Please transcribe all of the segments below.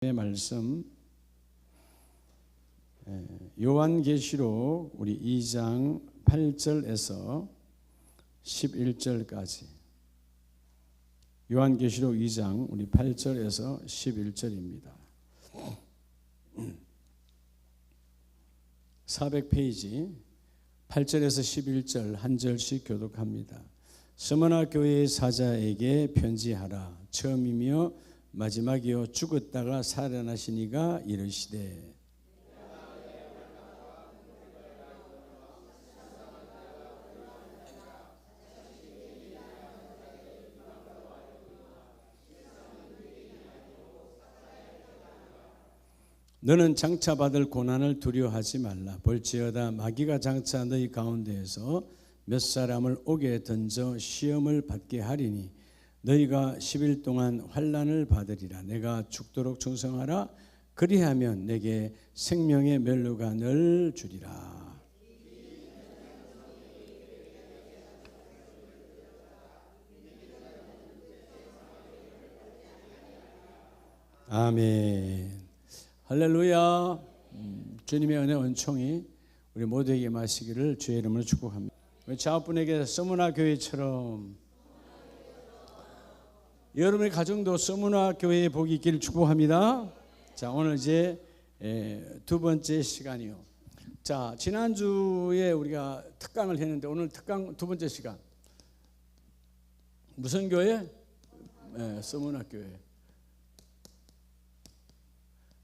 말씀 요한계시록 우리 2장 8절에서 11절까지 요한계시록 2장 우리 8절에서 11절입니다. 400페이지 8절에서 11절 한 절씩 교독합니다. 스무나 교회의 사자에게 편지하라. 처음이며 마지막이요 죽었다가 살아나시니가 이르시되 너는 장차 받을 고난을 두려워하지 말라. 볼지어다 마귀가 장차 너희 가운데에서 몇 사람을 옥에 던져 시험을 받게 하리니 너희가 10일 동안 환난을 받으리라. 내가 죽도록 충성하라. 그리하면 내게 생명의 멸류관을 주리라. 아멘. 할렐루야. 주님의 은혜 은총이 우리 모두에게 마시기를 주의 이름으로 축복합니다. 우리 자분에게 서문화 교회처럼 여러분의 가정도 서문화 교회의 복이 있기를 축복합니다. 자, 오늘 이제 두 번째 시간이요. 자, 지난주에 우리가 특강을 했는데 오늘 특강 두 번째 시간. 무슨 교회? 서문화 교회.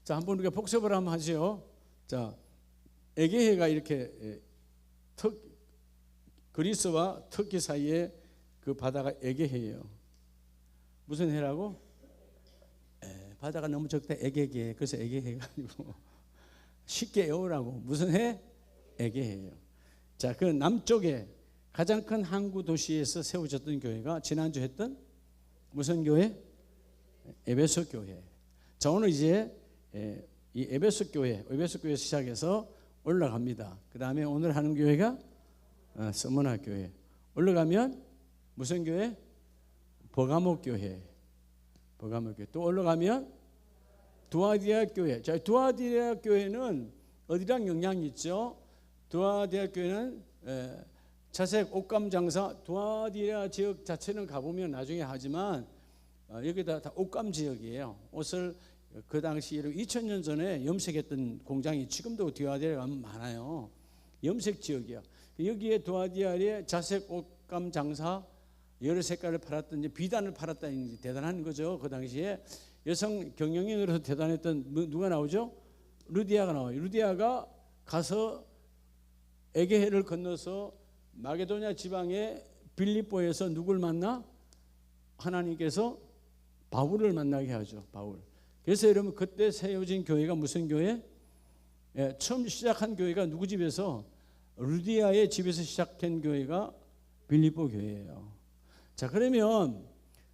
자, 한번 우리가 복습을 한번 하죠. 자, 에게해가 이렇게 그리스와 터키 사이에 그 바다가 에게해예요. 무슨 해라고? 바다가 너무 적다 에게해. 그래서 에게해가 아니고 쉽게 외우라고. 무슨 해? 에게해예요. 자, 그 남쪽에 가장 큰 항구 도시에서 세워졌던 교회가 지난주 했던 무슨 교회? 에베소 교회. 자, 오늘 이제 이 에베소 교회 시작해서 올라갑니다. 그 다음에 오늘 하는 교회가 서문화 교회. 올라가면 무슨 교회? 버가모 교회. 또 올라가면 두아디아 교회. 자, 두아디아 교회는 어디랑 영향이 있죠? 두아디아 교회는 자색 옷감 장사. 두아디아 지역 자체는 가보면 나중에 하지만 여기다 다 옷감 지역이에요. 옷을 그 당시 2000년 전에 염색했던 공장이 지금도 두아디아에 가면 많아요. 염색 지역이야. 여기에 두아디아에 자색 옷감 장사 여러 색깔을 팔았던 이제 비단을 팔았다는 대단한 거죠. 그 당시에 여성 경영인으로서 대단했던 누가 나오죠? 루디아가 나와요. 루디아가 가서 에게해를 건너서 마게도냐 지방의 빌립보에서 누굴 만나? 하나님께서 바울을 만나게 하죠. 바울. 그래서 여러분 그때 세워진 교회가 무슨 교회? 처음 시작한 교회가 누구 집에서? 루디아의 집에서 시작한 교회가 빌립보 교회예요. 자, 그러면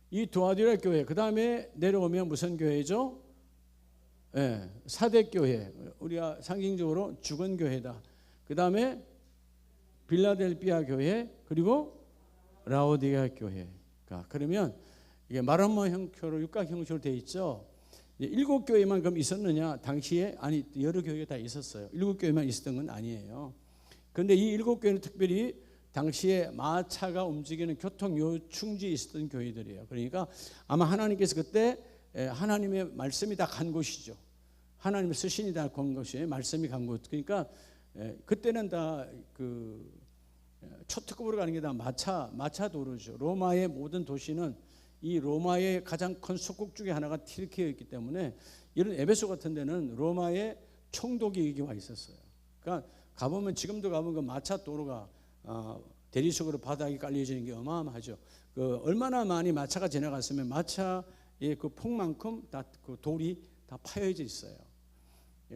이 두아디아 교회 그 다음에 내려오면 무슨 교회죠? 사대교회. 우리가 상징적으로 죽은 교회다. 그 다음에 빌라델피아 교회 그리고 라오디게아 교회가. 그러면 이게 마름모 형태로 육각 형식으로 되어 있죠. 7교회만 그럼 있었느냐? 당시에 아니 여러 교회가 다 있었어요. 7교회만 있었던 건 아니에요. 그런데 이 7교회는 특별히 당시에 마차가 움직이는 교통 요충지에 있었던 교회들이에요. 그러니까 아마 하나님께서 그때 하나님의 말씀이 다 간 곳이죠. 하나님의 서신이 다 간 곳이에요. 말씀이 간 곳. 그러니까 그때는 다 그 초특급으로 가는 게 다 마차 도로죠. 로마의 모든 도시는 이 로마의 가장 큰 속국 중에 하나가 튀르키예였기 때문에 이런 에베소 같은 데는 로마의 총독이 여기 와 있었어요. 그러니까 가보면 지금도 가보면 그 마차 도로가 대리석으로 바닥에 깔려지는 게 어마어마하죠. 그 얼마나 많이 마차가 지나갔으면 마차의 그 폭만큼 다 그 돌이 다 파여져 있어요.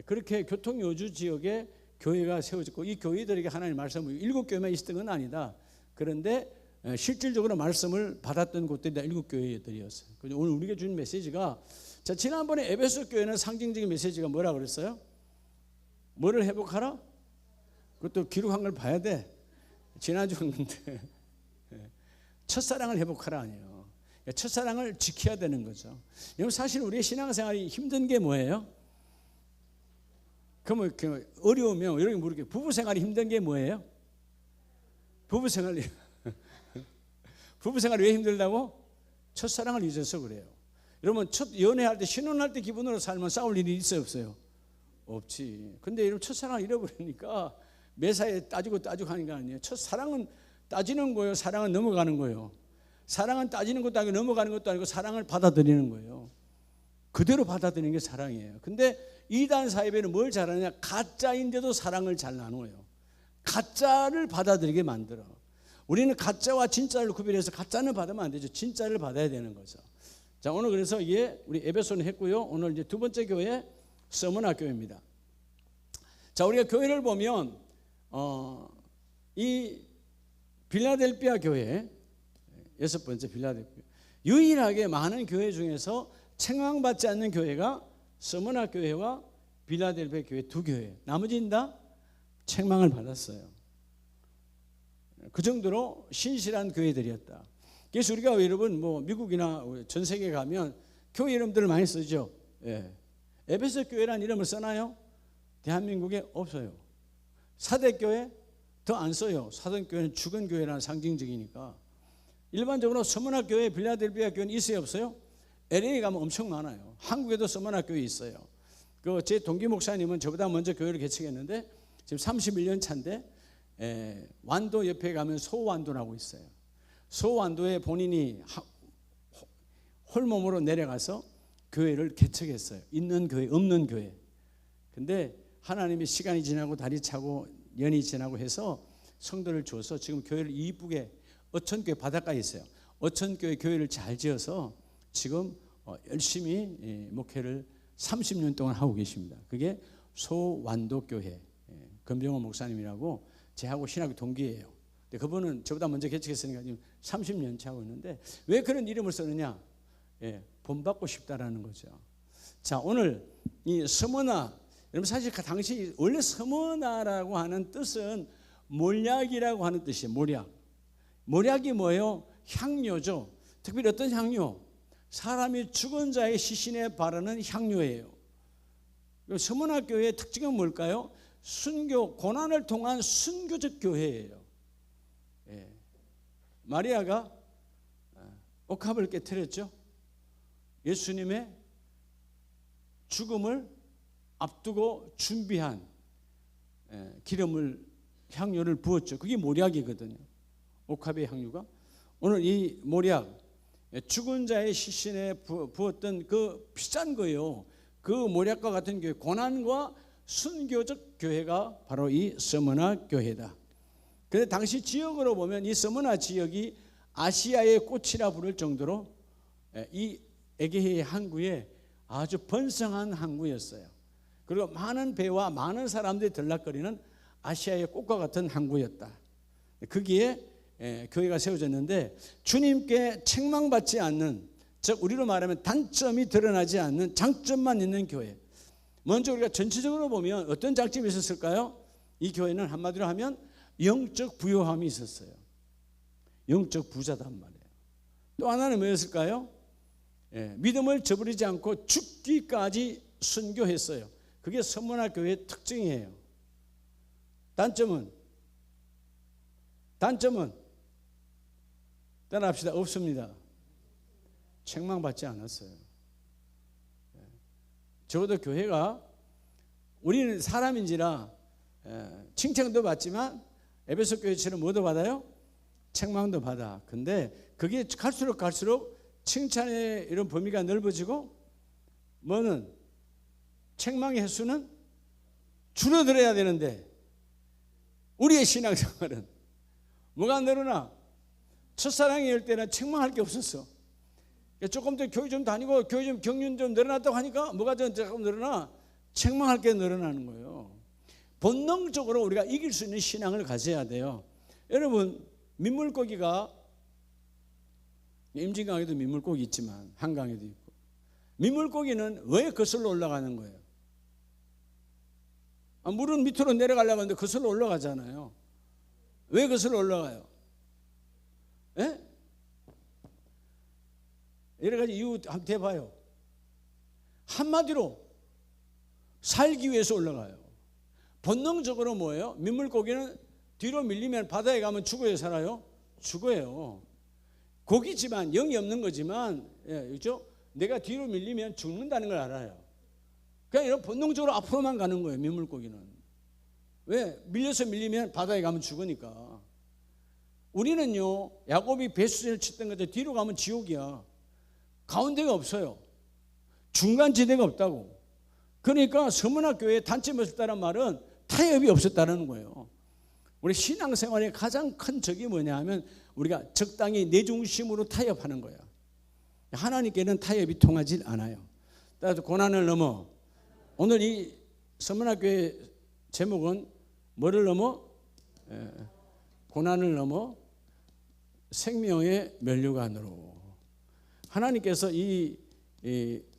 그렇게 교통 요주 지역에 교회가 세워졌고 이 교회들에게 하나님의 말씀을 7교회만 있었던 건 아니다. 그런데 실질적으로 말씀을 받았던 곳들이 다 7교회들이었어요. 오늘 우리가 준 메시지가 자, 지난번에 에베소 교회는 상징적인 메시지가 뭐라 그랬어요? 뭐를 회복하라? 그것도 기록한 걸 봐야 돼. 지난주 했는데 첫사랑을 회복하라 아니에요. 첫사랑을 지켜야 되는 거죠. 여러분 사실 우리의 신앙생활이 힘든 게 뭐예요? 그러면 어려우면 이렇게 물을게요. 부부생활이 힘든 게 뭐예요? 부부생활이 왜 힘들다고? 첫사랑을 잊어서 그래요. 여러분 첫 연애할 때 신혼할 때 기분으로 살면 싸울 일이 있어요 없어요? 없지. 근데 여러분 첫사랑을 잃어버리니까 매사에 따지고 하는 거 아니에요. 첫사랑은 따지는 거예요. 사랑은 넘어가는 거예요. 사랑은 따지는 것도 아니고 넘어가는 것도 아니고 사랑을 받아들이는 거예요. 그대로 받아들이는 게 사랑이에요. 근데 이단 사이비는 뭘 잘하느냐? 가짜인데도 사랑을 잘 나눠요. 가짜를 받아들이게 만들어. 우리는 가짜와 진짜를 구별해서 가짜는 받으면 안 되죠. 진짜를 받아야 되는 거죠. 자, 오늘 그래서 이게 우리 에베소는 했고요. 오늘 이제 두 번째 교회 서머나 교회입니다. 자, 우리가 교회를 보면 이 빌라델피아 교회 여섯 번째 빌라델피아 유일하게 많은 교회 중에서 책망받지 않는 교회가 서머나 교회와 빌라델피아 교회 두 교회. 나머지는 다 책망을 받았어요. 그 정도로 신실한 교회들이었다. 그래서 우리가 여러분 뭐 미국이나 전 세계 가면 교회 이름들을 많이 쓰죠. 예. 에베소 교회라는 이름을 써나요? 대한민국에 없어요. 사대교회 더 안 써요. 사대교회는 죽은 교회라는 상징적이니까. 일반적으로 서머나 교회, 빌라델피아 교회는 있어요 없어요? LA 가면 엄청 많아요. 한국에도 서머나 교회 있어요. 그 제 동기 목사님은 저보다 먼저 교회를 개척했는데 지금 31년 차인데 완도 옆에 가면 소완도라고 있어요. 소완도에 본인이 홀몸으로 내려가서 교회를 개척했어요. 있는 교회, 없는 교회. 근데 하나님이 시간이 지나고 달이 차고 년이 지나고 해서 성도를 줘서 지금 교회를 이쁘게 어천교회 바닷가에 있어요. 어천교회 교회를 잘 지어서 지금 열심히 목회를 30년 동안 하고 계십니다. 그게 소완도교회 금병호 목사님이라고 제하고 신학교 동기예요. 근데 그분은 저보다 먼저 개척했으니까 지금 30년째 하고 있는데 왜 그런 이름을 쓰느냐? 본받고 싶다라는 거죠. 자, 오늘 이 서머나, 여러분 사실 그 당시 원래 서머나라고 하는 뜻은 몰약이라고 하는 뜻이에요. 몰약. 몰약이 뭐예요? 향료죠. 특별히 어떤 향료? 사람이 죽은 자의 시신에 바르는 향료예요. 서머나 교회의 특징은 뭘까요? 순교, 고난을 통한 순교적 교회예요. 마리아가 옥합을 깨뜨렸죠. 예수님의 죽음을 앞두고 준비한 기름을 향료를 부었죠. 그게 몰약이거든요. 옥합의 향유가. 오늘 이 몰약 죽은 자의 시신에 부었던 그 비싼 거예요. 그 몰약과 같은 교회, 고난과 순교적 교회가 바로 이 서머나 교회다. 그런데 당시 지역으로 보면 이 서머나 지역이 아시아의 꽃이라 부를 정도로 이 에게해 항구에 아주 번성한 항구였어요. 그리고 많은 배와 많은 사람들이 들락거리는 아시아의 꽃과 같은 항구였다. 거기에 교회가 세워졌는데 주님께 책망받지 않는, 즉 우리로 말하면 단점이 드러나지 않는 장점만 있는 교회. 먼저 우리가 전체적으로 보면 어떤 장점이 있었을까요? 이 교회는 한마디로 하면 영적 부요함이 있었어요. 영적 부자단 말이에요. 또 하나는 뭐였을까요? 믿음을 저버리지 않고 죽기까지 순교했어요. 그게 서머나 교회의 특징이에요. 단점은 따라합시다. 없습니다. 책망받지 않았어요. 적어도 교회가, 우리는 사람인지라 칭찬도 받지만 에베소 교회처럼 뭐도 받아요? 책망도 받아. 근데 그게 갈수록 칭찬의 이런 범위가 넓어지고 뭐는 책망의 횟수는 줄어들어야 되는데 우리의 신앙생활은 뭐가 늘어나? 첫사랑일 때는 책망할 게 없었어. 조금 더 교회 좀 다니고 교회 좀 경륜 좀 늘어났다고 하니까 뭐가 좀 늘어나? 책망할 게 늘어나는 거예요. 본능적으로 우리가 이길 수 있는 신앙을 가져야 돼요. 여러분, 민물고기가 임진강에도 민물고기 있지만 한강에도 있고, 민물고기는 왜 거슬러 올라가는 거예요? 물은 밑으로 내려가려고 하는데 거슬러 올라가잖아요. 왜 거슬러 올라가요? 여러 가지 이유 한번 대봐요. 한마디로 살기 위해서 올라가요. 본능적으로 뭐예요? 민물고기는 뒤로 밀리면 바다에 가면 죽어요, 살아요? 죽어요. 고기지만 영이 없는 거지만, 그렇죠? 내가 뒤로 밀리면 죽는다는 걸 알아요. 그냥 이런 본능적으로 앞으로만 가는 거예요, 민물고기는. 왜? 밀려서 밀리면 바다에 가면 죽으니까. 우리는요, 야곱이 배수진을 쳤던 것처럼 뒤로 가면 지옥이야. 가운데가 없어요. 중간지대가 없다고. 그러니까 서문학교에 단점이 없었다는 말은 타협이 없었다는 거예요. 우리 신앙생활의 가장 큰 적이 뭐냐 하면 우리가 적당히 내 중심으로 타협하는 거야. 하나님께는 타협이 통하지 않아요. 따라서 고난을 넘어. 오늘 이 서문학교의 제목은 뭐를 넘어? 고난을 넘어 생명의 면류관으로. 하나님께서 이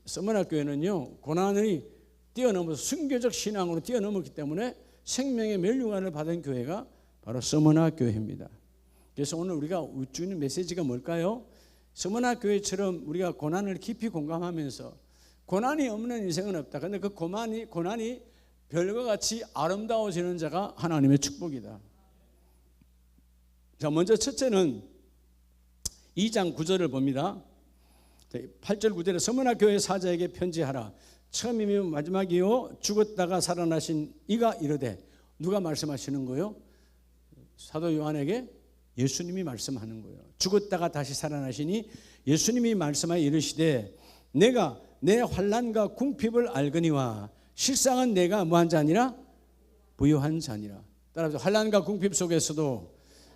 서문학교에는요, 고난을 뛰어넘어서 순교적 신앙으로 뛰어넘었기 때문에 생명의 면류관을 받은 교회가 바로 서문학교회입니다. 그래서 오늘 우리가 주는 메시지가 뭘까요? 서문학교회처럼 우리가 고난을 깊이 공감하면서 고난이 없는 인생은 없다. 그런데 그 고난이 별과 같이 아름다워지는 자가 하나님의 축복이다. 자, 먼저 첫째는 2장 9절을 봅니다. 8절 9절에 서문학교회 사자에게 편지하라. 처음이며 마지막이요 죽었다가 살아나신 이가 이르되. 누가 말씀하시는 거예요? 사도 요한에게 예수님이 말씀하는 거예요. 죽었다가 다시 살아나시니 예수님이 말씀하여 이르시되 내가 내 환난과 궁핍을 알거니와 실상은 내가 뭐한 자니라? 부유한 자니라. 따라서 환난과 궁핍 속에서도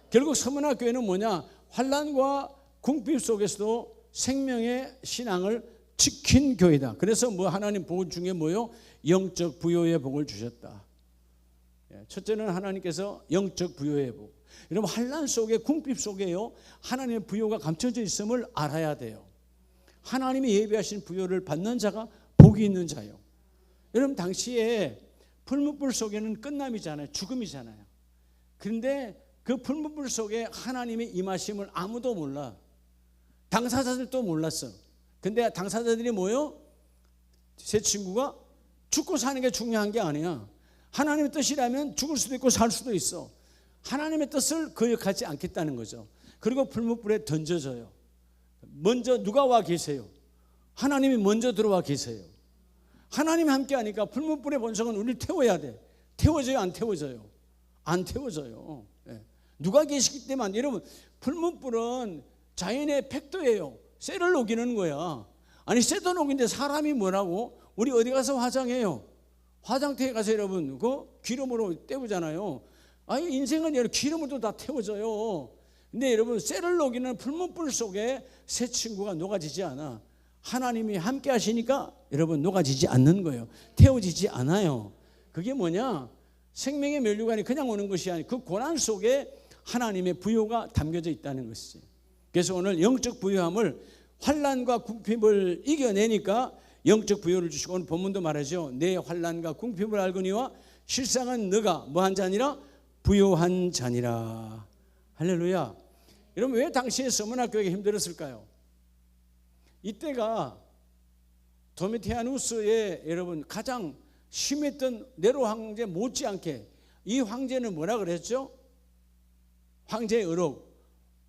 결국 서문학교회는 뭐냐? 환난과 궁핍 속에서도 생명의 신앙을 지킨 교회다. 그래서 뭐 하나님 복 중에 뭐요? 영적 부요의 복을 주셨다. 첫째는 하나님께서 영적 부요의 복. 여러분 환난 속에 궁핍 속에요 하나님의 부요가 감춰져 있음을 알아야 돼요. 하나님이 예비하신 부요를 받는 자가 복이 있는 자요. 여러분 당시에 풀무불 속에는 끝남이잖아요. 죽음이잖아요. 그런데 그 풀무불 속에 하나님의 임하심을 아무도 몰라. 당사자들도 몰랐어. 근데 당사자들이 뭐요? 제 친구가 죽고 사는 게 중요한 게 아니야. 하나님의 뜻이라면 죽을 수도 있고 살 수도 있어. 하나님의 뜻을 거역하지 않겠다는 거죠. 그리고 풀무불에 던져져요. 먼저 누가 와 계세요? 하나님이 먼저 들어와 계세요. 하나님이 함께 하니까 풀무불의 본성은 우리를 태워야 돼. 태워져요? 안 태워져요? 안 태워져요. 누가 계시기 때문에. 여러분 풀무불은 자연의 팩도예요. 쇠를 녹이는 거야. 아니 쇠도 녹이는데 사람이 뭐라고? 우리 어디 가서 화장해요? 화장터에 가서 여러분 그 기름으로 때우잖아요. 아니 인생은 여러분 기름으로 다 태워져요. 근데 여러분 쇠를 녹이는 풀무불 속에 새 친구가 녹아지지 않아. 하나님이 함께 하시니까 여러분 녹아지지 않는 거예요. 태워지지 않아요. 그게 뭐냐? 생명의 면류관이 그냥 오는 것이 아니고 그 고난 속에 하나님의 부요가 담겨져 있다는 것이지. 그래서 오늘 영적 부요함을 환난과 궁핍을 이겨내니까 영적 부요를 주시고 오늘 본문도 말하죠. 내 환난과 궁핍을 알거니와 실상은 너가 뭐한 자니라? 부요한 자니라. 할렐루야. 여러분 왜 당시에 서문학교가 힘들었을까요? 이때가 도미티아누스의 여러분 가장 심했던 네로 황제 못지않게 이 황제는 뭐라 그랬죠? 황제의 의록.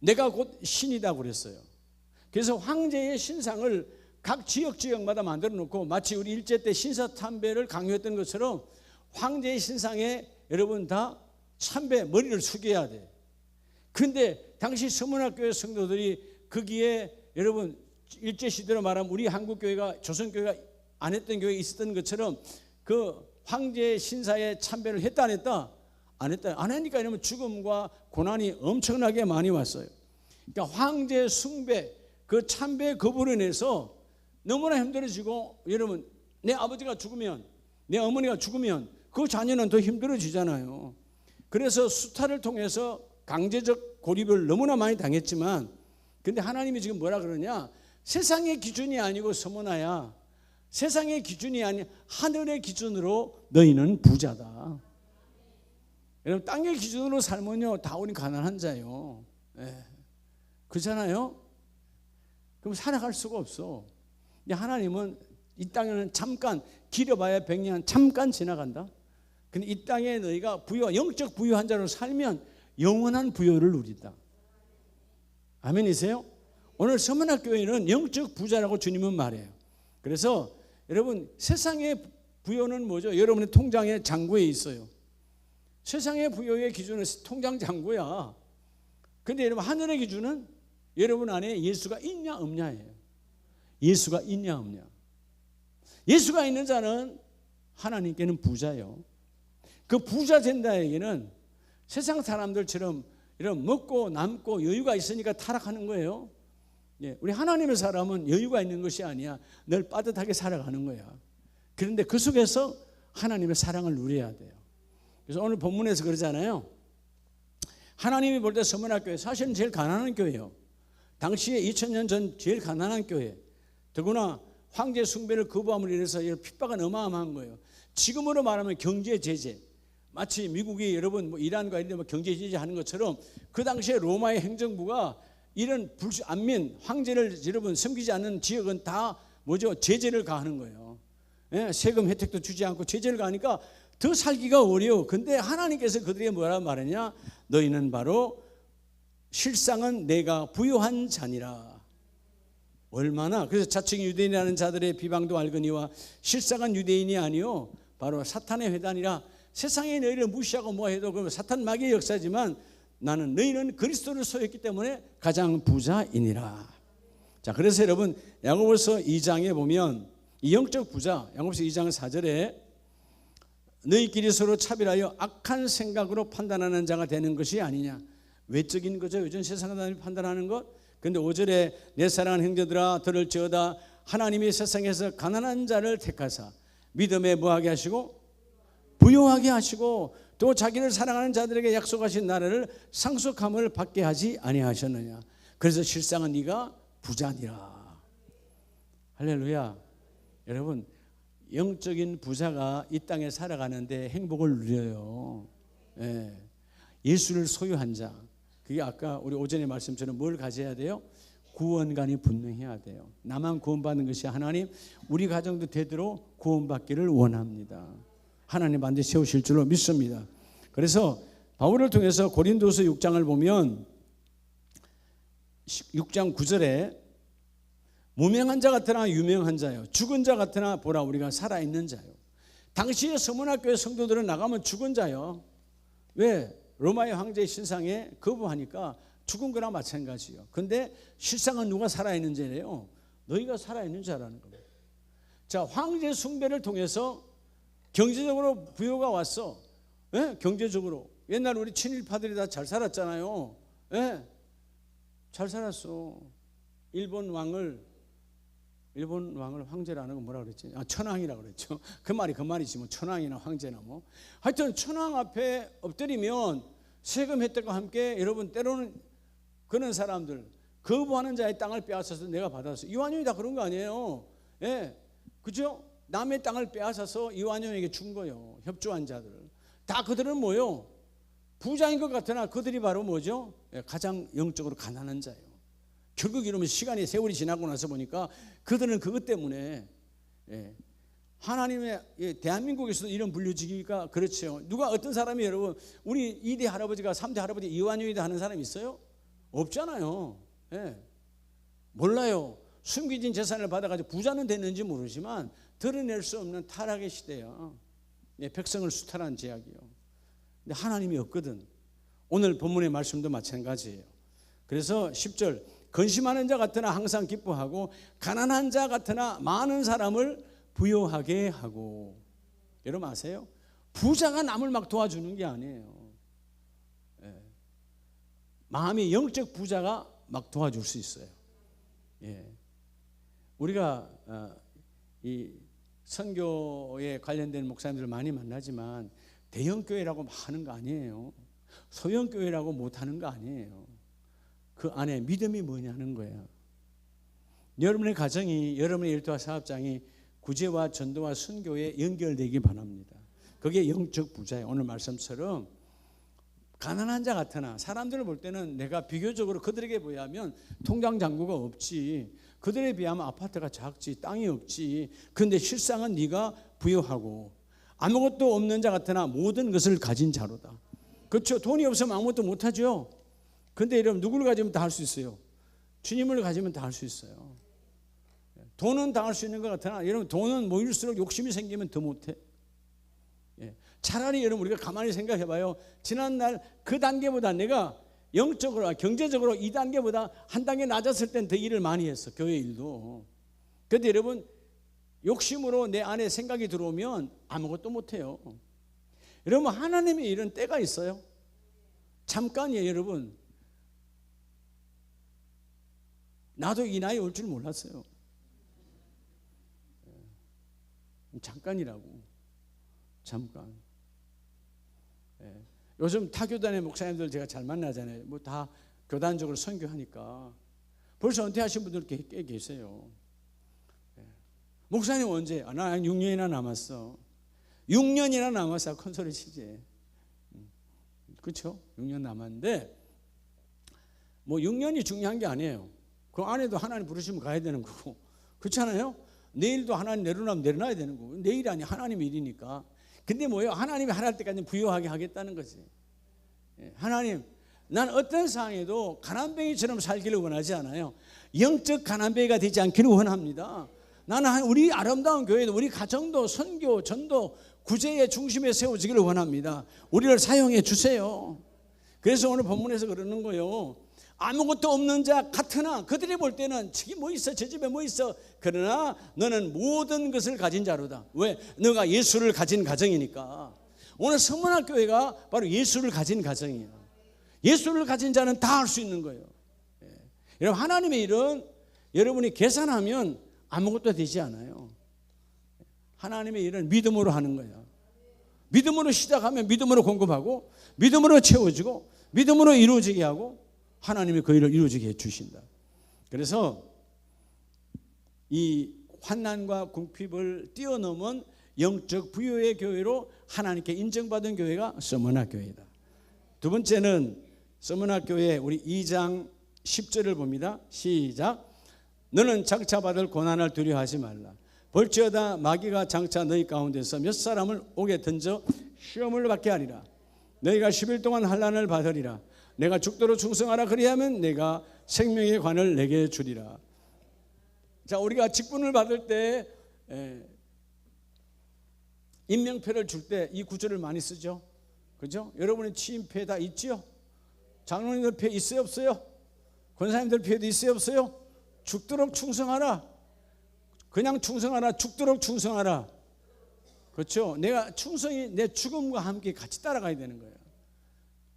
내가 곧 신이다 그랬어요. 그래서 황제의 신상을 각 지역마다 만들어 놓고 마치 우리 일제 때 신사참배를 강요했던 것처럼 황제의 신상에 여러분 다 참배 머리를 숙여야 돼. 그런데 당시 서문학교의 성도들이 거기에 여러분 일제시대로 말하면 우리 한국교회가 조선교회가 안 했던 교회가 있었던 것처럼 그 황제의 신사에 참배를 했다 안 했다? 안 했다. 안 하니까 이러면 죽음과 고난이 엄청나게 많이 왔어요. 그러니까 황제 숭배 그 참배 거부를 인해서 너무나 힘들어지고 여러분 내 아버지가 죽으면 내 어머니가 죽으면 그 자녀는 더 힘들어지잖아요. 그래서 수탈을 통해서 강제적 고립을 너무나 많이 당했지만 근데 하나님이 지금 뭐라 그러냐? 세상의 기준이 아니고 서문아야. 세상의 기준이 아닌 하늘의 기준으로 너희는 부자다. 여러분 땅의 기준으로 살면요 다 우리 가난한 자요. 그렇잖아요. 그럼 살아갈 수가 없어. 근데 하나님은 이 땅에는 잠깐, 길어봐야 100년 잠깐 지나간다. 근데 이 땅에 너희가 영적 부유한 자로 살면 영원한 부유를 누린다. 아멘이세요? 오늘 서문학교회는 영적 부자라고 주님은 말해요. 그래서 여러분, 세상의 부여는 뭐죠? 여러분의 통장에 잔고에 있어요. 세상의 부여의 기준은 통장 잔고야. 근데 여러분, 하늘의 기준은 여러분 안에 예수가 있냐 없냐예요. 예수가 있냐 없냐. 예수가 있는 자는 하나님께는 부자요. 그 부자 된다 얘기는 세상 사람들처럼 이런 먹고 남고 여유가 있으니까 타락하는 거예요. 우리 하나님의 사람은 여유가 있는 것이 아니야. 늘 빠듯하게 살아가는 거야. 그런데 그 속에서 하나님의 사랑을 누려야 돼요. 그래서 오늘 본문에서 그러잖아요. 하나님이 볼 때 서문학교회 사실은 제일 가난한 교회예요. 당시에 2000년 전 제일 가난한 교회. 더구나 황제 숭배를 거부함으로 인해서 핍박은 어마어마한 거예요. 지금으로 말하면 경제 제재. 마치 미국이 여러분 이란과 이런 데 경제 제재하는 것처럼 그 당시에 로마의 행정부가 이런 안민 황제를 여러분 섬기지 않는 지역은 다 뭐죠? 제재를 가하는 거예요. 세금 혜택도 주지 않고 제재를 가하니까 더 살기가 어려워. 근데 하나님께서 그들에게 뭐라 말하냐? 너희는 바로 실상은 내가 부요한 자니라. 얼마나? 그래서 자칭 유대인이라는 자들의 비방도 알거니와 실상은 유대인이 아니요 바로 사탄의 회단이라. 세상에 너희를 무시하고 뭐해도 그러면 사탄 마귀의 역사지만 나는 너희는 그리스도를 소유했기 때문에 가장 부자이니라. 자, 그래서 여러분 야고보서 2장에 보면 이 영적 부자, 야고보서 2장 4절에 너희끼리 서로 차별하여 악한 생각으로 판단하는 자가 되는 것이 아니냐. 외적인 거죠. 요즘 세상 사람들이 판단하는 것. 그런데 5절에 내 사랑하는 형제들아 들을지어다 하나님이 세상에서 가난한 자를 택하사 믿음에 뭐하게 하시고 부요하게 하시고 또 자기를 사랑하는 자들에게 약속하신 나라를 상속함을 받게 하지 아니하셨느냐. 그래서 실상은 네가 부자니라. 할렐루야. 여러분 영적인 부자가 이 땅에 살아가는데 행복을 누려요. 예수를 소유한 자. 그게 아까 우리 오전의 말씀처럼 뭘 가져야 돼요? 구원관이 분명해야 돼요. 나만 구원받는 것이 하나님 우리 가정도 되도록 구원받기를 원합니다. 하나님 반드시 세우실 줄로 믿습니다. 그래서 바울을 통해서 고린도서 6장을 보면 6장 9절에 무명한 자 같으나 유명한 자요 죽은 자 같으나 보라 우리가 살아있는 자요. 당시의 서문학교의 성도들은 나가면 죽은 자요. 왜? 로마의 황제의 신상에 거부하니까 죽은 거나 마찬가지요. 근데 실상은 누가 살아있는 자래요? 너희가 살아있는 자라는 거예요. 자, 황제 숭배를 통해서 경제적으로 부여가 왔어. 경제적으로. 옛날 우리 친일파들이 다 잘 살았잖아요. 잘 살았어. 일본 왕을 황제라는 건 뭐라 그랬지? 천황이라고 그랬죠. 그 말이지 뭐 천황이나 황제나 뭐. 하여튼 천황 앞에 엎드리면 세금 혜택과 함께 여러분 때로는 그런 사람들 거부하는 자의 땅을 빼앗아서 내가 받았어. 이완용이 다 그런 거 아니에요. 그죠? 남의 땅을 빼앗아서 이완용에게 준 거예요. 협조한 자들. 다 그들은 뭐요? 부자인 것 같으나 그들이 바로 뭐죠? 가장 영적으로 가난한 자예요. 결국 이러면 시간이 세월이 지나고 나서 보니까 그들은 그것 때문에 하나님의 대한민국에서도 이런 분류지기가 그렇죠. 누가 어떤 사람이 여러분 우리 2대 할아버지가 3대 할아버지 이완용이다 하는 사람이 있어요? 없잖아요. 몰라요. 숨겨진 재산을 받아가지고 부자는 됐는지 모르지만 드러낼 수 없는 타락의 시대야. 백성을 수탈한 제약이요. 근데 하나님이 없거든. 오늘 본문의 말씀도 마찬가지예요. 그래서 10절 근심하는 자 같으나 항상 기뻐하고 가난한 자 같으나 많은 사람을 부요하게 하고. 여러분 아세요? 부자가 남을 막 도와주는 게 아니에요. 마음이 영적 부자가 막 도와줄 수 있어요. 우리가 이 선교에 관련된 목사님들 많이 만나지만 대형교회라고 하는 거 아니에요. 소형교회라고 못하는 거 아니에요. 그 안에 믿음이 뭐냐는 거예요. 여러분의 가정이 여러분의 일터와 사업장이 구제와 전도와 선교에 연결되기 바랍니다. 그게 영적 부자예요. 오늘 말씀처럼 가난한 자 같으나 사람들을 볼 때는 내가 비교적으로 그들에게 비하면 통장 잔고가 없지, 그들에 비하면 아파트가 작지, 땅이 없지. 근데 실상은 네가 부유하고 아무것도 없는 자 같으나 모든 것을 가진 자로다. 그렇죠? 돈이 없으면 아무것도 못하죠. 근데 여러분, 누구를 가지면 다 할 수 있어요? 주님을 가지면 다 할 수 있어요. 돈은 다 할 수 있는 것 같으나 여러분, 돈은 모일수록 욕심이 생기면 더 못해. 차라리 여러분, 우리가 가만히 생각해 봐요. 지난날 그 단계보다 내가 영적으로, 경제적으로 이 단계보다 한 단계 낮았을 땐 더 일을 많이 했어, 교회 일도. 그런데 여러분, 욕심으로 내 안에 생각이 들어오면 아무것도 못해요. 여러분, 하나님의 일은 때가 있어요. 잠깐이에요. 여러분, 나도 이 나이 올 줄 몰랐어요. 잠깐이라고. 잠깐. 요즘 타교단의 목사님들 제가 잘 만나잖아요. 뭐 다 교단적으로 선교하니까 벌써 은퇴하신 분들 꽤 계세요. 목사님 언제? 나 6년이나 남았어. 6년이나 남았어. 큰 소리 치지. 그렇죠? 6년 남았는데 뭐 6년이 중요한 게 아니에요. 그 안에도 하나님 부르시면 가야 되는 거고, 그렇잖아요? 내일도 하나님 내려놓으면 내려놔야 되는 거고, 내일이 아니 하나님의 일이니까. 근데 뭐예요? 하나님이 하랄 때까지 부유하게 하겠다는 거지. 하나님, 난 어떤 상황에도 가난뱅이처럼 살기를 원하지 않아요. 영적 가난뱅이가 되지 않기를 원합니다. 나는 우리 아름다운 교회도, 우리 가정도 선교, 전도, 구제의 중심에 세워지기를 원합니다. 우리를 사용해 주세요. 그래서 오늘 본문에서 그러는 거예요. 아무것도 없는 자 같으나 그들이 볼 때는 저기 뭐 있어, 저 집에 뭐 있어. 그러나 너는 모든 것을 가진 자로다. 왜? 너가 예수를 가진 가정이니까. 오늘 성문학교회가 바로 예수를 가진 가정이에요. 예수를 가진 자는 다 할 수 있는 거예요. 여러분, 하나님의 일은 여러분이 계산하면 아무것도 되지 않아요. 하나님의 일은 믿음으로 하는 거예요. 믿음으로 시작하면 믿음으로 공급하고, 믿음으로 채워지고, 믿음으로 이루어지게 하고, 하나님이 그 일을 이루어지게 해주신다. 그래서 이 환난과 궁핍을 뛰어넘은 영적 부유의 교회로 하나님께 인정받은 교회가 서머나 교회다. 두 번째는 서머나 교회 우리 2장 10절을 봅니다. 시작. 너는 장차 받을 고난을 두려워하지 말라. 볼지어다 마귀가 장차 너희 가운데서 몇 사람을 옥에 던져 시험을 받게 하리라. 너희가 10일 동안 환난을 받으리라. 내가 죽도록 충성하라. 그리하면 내가 생명의 관을 내게 주리라. 자, 우리가 직분을 받을 때 임명패를 줄 때 이 구절을 많이 쓰죠. 그죠? 여러분의 취임패 다 있지요? 장로님들 패 있어요, 없어요? 권사님들 패도 있어요, 없어요? 죽도록 충성하라. 그냥 충성하라, 죽도록 충성하라. 그렇죠? 내가 충성이 내 죽음과 함께 같이 따라가야 되는 거예요.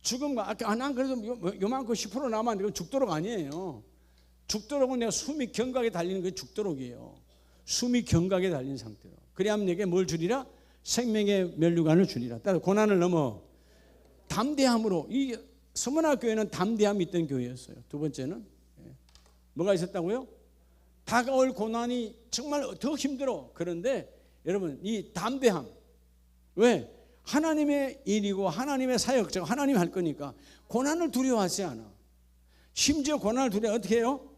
죽음과, 난 그래도 요만큼 10% 남았는데 그건 죽도록 아니에요. 죽도록은 내가 숨이 경각에 달리는 게 죽도록이에요. 숨이 경각에 달린 상태로. 그래야면 내게 뭘 주리라? 생명의 면류관을 주리라. 따라서 고난을 넘어 담대함으로. 이 서문학교회는 담대함이 있던 교회였어요. 두 번째는 뭐가 있었다고요? 다가올 고난이 정말 더 힘들어. 그런데 여러분, 이 담대함. 왜? 하나님의 일이고 하나님의 사역자가 하나님이 할 거니까 고난을 두려워하지 않아. 심지어 고난을 두려워 어떻게 해요?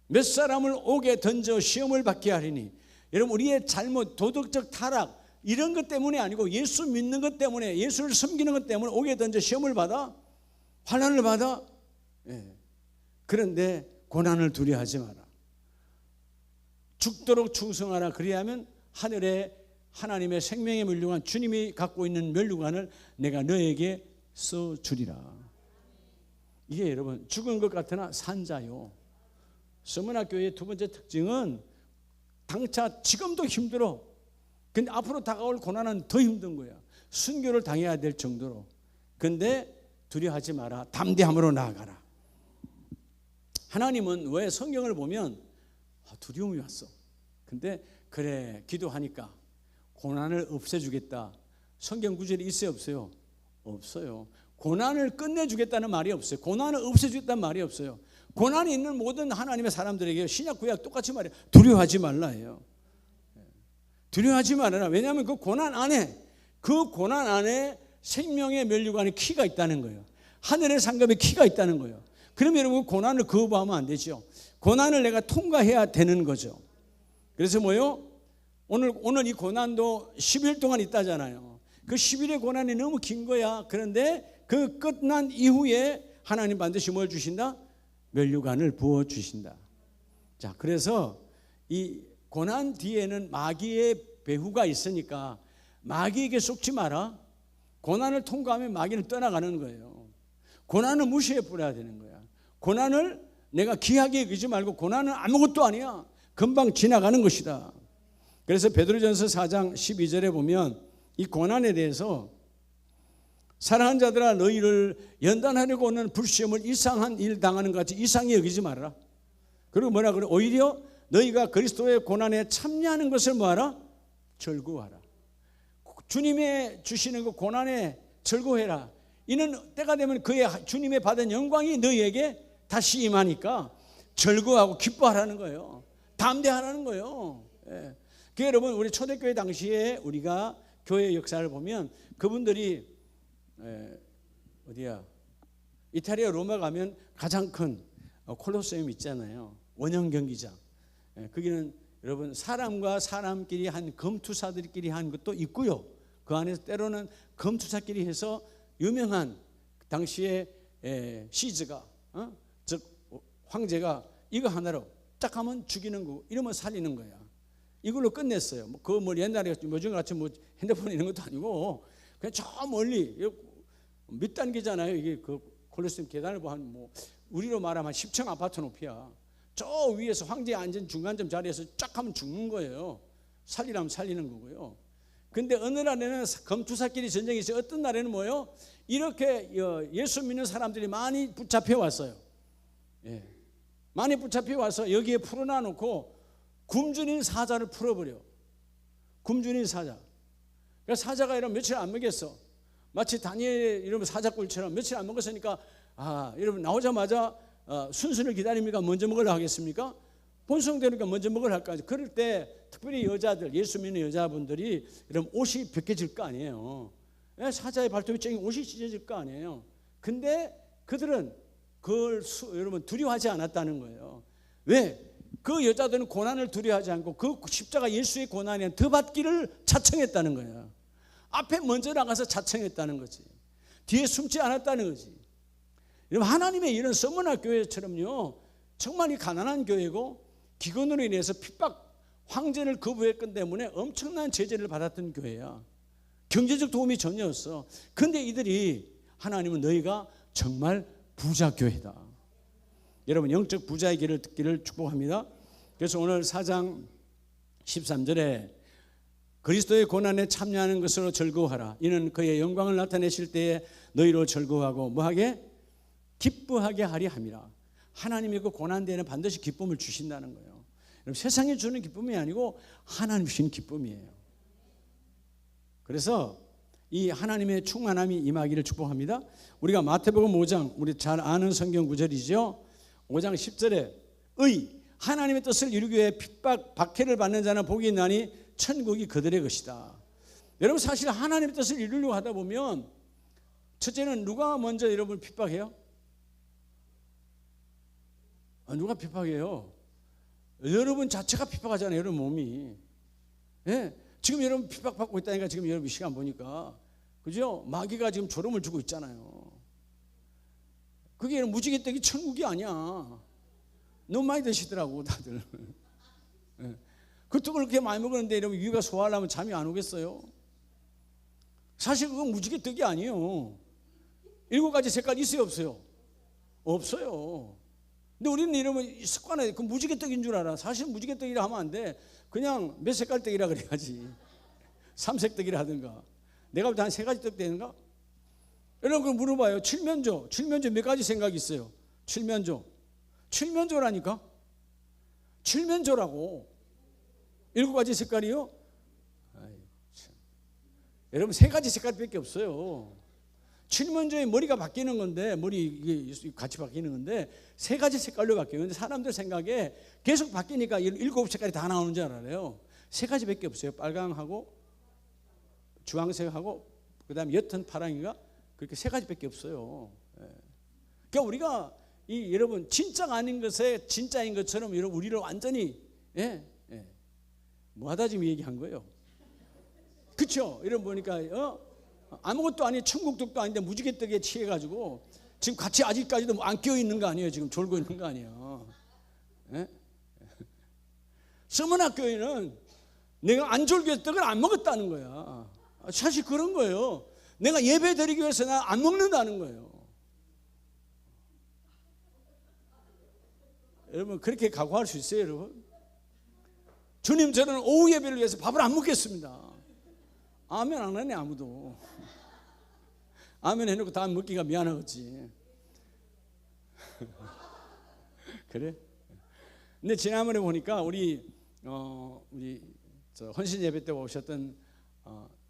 몇 사람을 옥에 던져 시험을 받게 하리니. 여러분, 우리의 잘못, 도덕적 타락 이런 것 때문이 아니고 예수 믿는 것 때문에, 예수를 섬기는 것 때문에 옥에 던져 시험을 받아, 환난을 받아. 그런데 고난을 두려워하지 마라. 죽도록 충성하라. 그리하면 하늘에 하나님의 생명의 면류관, 주님이 갖고 있는 면류관을 내가 너에게 써주리라. 이게 여러분, 죽은 것 같으나 산자요. 서문학교의 두 번째 특징은 당차 지금도 힘들어. 근데 앞으로 다가올 고난은 더 힘든 거야. 순교를 당해야 될 정도로. 근데 두려워하지 마라. 담대함으로 나아가라. 하나님은 왜 성경을 보면 두려움이 왔어. 근데 그래, 기도하니까 고난을 없애주겠다. 성경 구절이 있어요, 없어요? 없어요. 고난을 끝내주겠다는 말이 없어요. 고난을 없애주겠다는 말이 없어요. 고난이 있는 모든 하나님의 사람들에게 신약 구약 똑같이 말해요. 두려워하지 말라 해요. 두려워하지 말아라. 왜냐하면 그 고난 안에 생명의 면류관에 키가 있다는 거예요. 하늘의 상급에 키가 있다는 거예요. 그러면 여러분 고난을 거부하면 안 되죠. 고난을 내가 통과해야 되는 거죠. 그래서 뭐요? 오늘 이 고난도 10일 동안 있다잖아요. 그 10일의 고난이 너무 긴 거야. 그런데 그 끝난 이후에 하나님 반드시 뭘 주신다? 면류관을 부어 주신다. 자, 그래서 이 고난 뒤에는 마귀의 배후가 있으니까 마귀에게 속지 마라. 고난을 통과하면 마귀는 떠나가는 거예요. 고난을 무시해 버려야 되는 거야. 고난을 내가 귀하게 여기지 말고 고난은 아무것도 아니야. 금방 지나가는 것이다. 그래서 베드로전서 4장 12절에 보면 이 고난에 대해서 사랑하는 자들아 너희를 연단하려고 오는 불시험을 이상한 일 당하는 것 같이 이상히 여기지 말아라. 그리고 뭐라 그래? 오히려 너희가 그리스도의 고난에 참여하는 것을 뭐하라? 즐거워하라. 주님의 주시는 그 고난에 즐거워해라. 이는 때가 되면 그의 주님의 받은 영광이 너희에게 다시 임하니까 즐거워하고 기뻐하라는 거예요. 담대하라는 거예요. 예. 그 여러분 우리 초대교회 당시에 우리가 교회 역사를 보면 그분들이 어디야? 이탈리아 로마 가면 가장 큰 콜로세움 있잖아요. 원형 경기장. 거기는 여러분 사람과 사람끼리 한 검투사들끼리 한 것도 있고요. 그 안에서 때로는 검투사끼리 해서 유명한 당시에 시즈가 즉 황제가 이거 하나로 딱 하면 죽이는 거고 이러면 살리는 거야. 이걸로 끝냈어요. 뭐 옛날에 요즘 같이 뭐 핸드폰 이런 것도 아니고 그냥 저 멀리 몇 단계잖아요. 이게 그 콜로세움 계단을 보면 뭐 우리로 말하면 10층 아파트 높이야. 저 위에서 황제 앉은 중간점 자리에서 쫙 하면 죽는 거예요. 살리라면 살리는 거고요. 근데 어느 날에는 검투사끼리 전쟁이 있어요. 어떤 날에는 뭐예요? 이렇게 예수 믿는 사람들이 많이 붙잡혀 왔어요. 예. 많이 붙잡혀 와서 여기에 풀어놔 놓고 굶주린 사자를 풀어버려. 굶주린 사자. 그러니까 사자가 이러면 며칠 안 먹였어. 마치 다니엘 이러면 사자꿀처럼 며칠 안 먹었으니까 여러분 나오자마자 순순을 기다립니까? 먼저 먹으려 하겠습니까? 본성되니까 먼저 먹으려 할까? 그럴 때 특별히 여자들, 예수 믿는 여자분들이 이러면 옷이 벗겨질 거 아니에요. 사자의 발톱이 쨍 옷이 찢어질 거 아니에요. 근데 그들은 그걸 여러분 두려워하지 않았다는 거예요. 왜? 그 여자들은 고난을 두려워하지 않고 그 십자가 예수의 고난에 더 받기를 자청했다는 거예요. 앞에 먼저 나가서 자청했다는 거지. 뒤에 숨지 않았다는 거지. 여러분 하나님의 이런 서머나 교회처럼요. 정말 이 가난한 교회고 기근으로 인해서 핍박 황제를 거부했기 때문에 엄청난 제재를 받았던 교회야. 경제적 도움이 전혀 없어. 근데 이들이 하나님은 너희가 정말 부자 교회다. 여러분 영적 부자의 길을 듣기를 축복합니다. 그래서 오늘 4장 13절에 그리스도의 고난에 참여하는 것으로 즐거워하라. 이는 그의 영광을 나타내실 때에 너희로 즐거워하고 뭐하게? 기뻐하게 하리 함이라. 하나님이 그 고난대에는 반드시 기쁨을 주신다는 거예요. 여러분 세상이 주는 기쁨이 아니고 하나님 주시는 기쁨이에요. 그래서 이 하나님의 충만함이 임하기를 축복합니다. 우리가 마태복음 5장 우리 잘 아는 성경 구절이죠. 5장 10절에 하나님의 뜻을 이루기 위해 핍박 박해를 받는 자는 복이 있나니 천국이 그들의 것이다. 여러분 사실 하나님의 뜻을 이루려고 하다 보면 첫째는 누가 먼저 여러분을 핍박해요? 누가 핍박해요? 여러분 자체가 핍박하잖아요. 여러분 몸이. 예? 지금 여러분 핍박받고 있다니까 지금 여러분 이 시간 보니까 그죠? 마귀가 지금 조롱을 주고 있잖아요. 그게 무지개 떡이 천국이 아니야. 너무 많이 드시더라고 다들. 예. 그 떡을 그렇게 많이 먹었는데 이러면 위가 소화하려면 잠이 안 오겠어요? 사실 그건 무지개 떡이 아니에요. 7가지 색깔 있어요 없어요? 없어요. 근데 우리는 이러면 습관에 그 무지개 떡인 줄 알아. 사실 무지개 떡이라 하면 안 돼. 그냥 몇 색깔 떡이라 그래야지. 3색 떡이라 하든가. 내가 볼 때 한 3가지 떡 되는가? 여러분 물어봐요. 칠면조 몇 가지 생각이 있어요? 칠면조라니까? 칠면조라고 7가지 색깔이요? 아이고, 참. 여러분 3가지 색깔밖에 없어요. 칠면조에 머리가 바뀌는 건데 머리 이게 같이 바뀌는 건데 3가지 색깔로 바뀌어요. 근데 사람들 생각에 계속 바뀌니까 7색깔이 다 나오는 줄 알아요. 3가지밖에 없어요. 빨강하고 주황색하고 그다음에 옅은 파랑이가 그렇게 세 가지밖에 없어요. 그러니까 우리가 여러분 진짜가 아닌 것에 진짜인 것처럼 여러분 우리를 완전히 뭐하다 지금 얘기한 거예요. 그렇죠? 여러분 보니까 아무것도 아닌 천국떡도 아닌데 무지개떡에 취해가지고 지금 같이 아직까지도 안 깨어 있는 거 아니에요? 지금 졸고 있는 거 아니에요? 서문학교에는 내가 안 졸게 떡을 안 먹었다는 거야. 사실 그런 거예요. 내가 예배 드리기 위해서 나 안 먹는다는 거예요. 여러분 그렇게 각오할 수 있어요, 여러분? 주님, 저는 오후 예배를 위해서 밥을 안 먹겠습니다. 아멘 안 하네 아무도. 아멘 해놓고 다음 먹기가 미안하겠지. 그래? 근데 지난번에 보니까 우리 헌신 예배 때 오셨던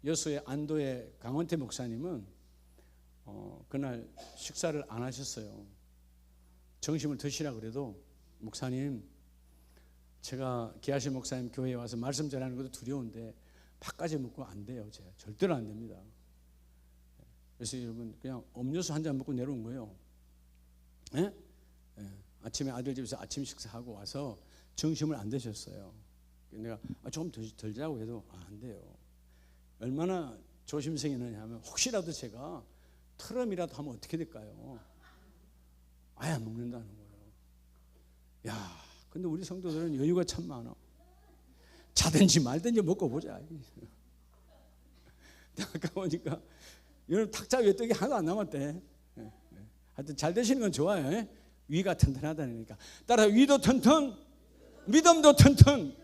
여수의 안도의 강원태 목사님은 그날 식사를 안 하셨어요. 점심을 드시라 그래도 목사님, 제가 기아실 목사님 교회에 와서 말씀 전하는 것도 두려운데 밥까지 먹고 안 돼요. 제가 절대로 안 됩니다. 그래서 여러분 그냥 음료수 한 잔 먹고 내려온 거예요. 아침에 아들 집에서 아침 식사하고 와서 점심을 안 드셨어요. 내가 조금 덜 자고 해도 안 돼요. 얼마나 조심성이느냐 하면 혹시라도 제가 트럼이라도 하면 어떻게 될까요? 아예 안 먹는다는 거예요. 야, 근데 우리 성도들은 여유가 참 많아. 자든지 말든지 먹고 보자. 아까 보니까 여러분 탁자 위에 떡이 하나도 안 남았대. 하여튼 잘 되시는 건 좋아요. 위가 튼튼하다니까. 따라서 위도 튼튼, 믿음도 튼튼.